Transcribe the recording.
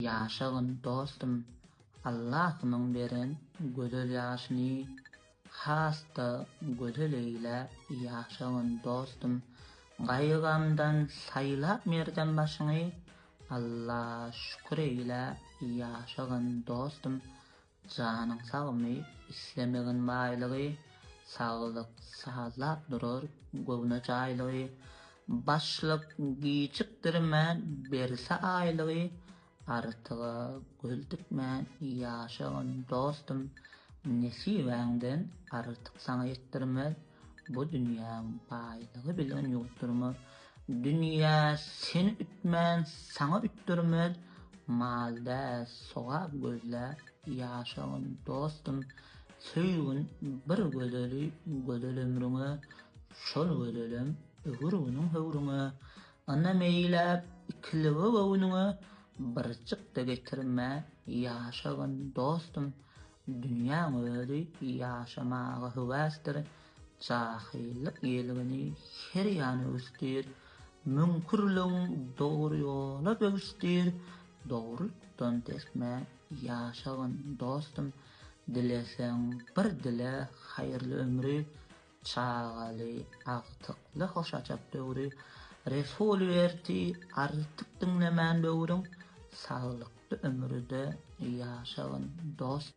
Yaşagın dostum, Allah'ımın beren gözel yaşını hasta gözel eyle yaşagın dostum. Gaýgamdan saýlap merden başyny Allah şükür eyle yaşagın dostum. Janyň sagmy, islemegin baýlygy, saglyk sazlap durar göwne jaýlygy, başlyk giçikdirmän berse aýlygy, artıga göl dikmän yaşagyn dostum. Nesibeňden artık saňa ýetdirmez, bu dünýäň baýlygy bilen ýokdurmy? Dünýä seni ütmän, saňa ütdirmez, malda soğa gözle yaşagyn dostum. Söýgün bir gözeli gözel ömrüňe, şol gözelim öwrüňiň höwrüňe, ana meýlep ikiligi göwnüňe birçik da getirme yaşagyn dostum. Dünýäň özi yaşamaga höwäsdir, jahillik ýeligini her ýany östir, münkürligiň dogry ýola böwüstir, dogrulukdan tesme yaşagyn dostum. Dileseň bir dile haýyrly ömri, çagaly, agtykly hoşajak döwri, Resul berdi artyk diňlemän böwrüň, saglykly ömürde yaşagyn dost.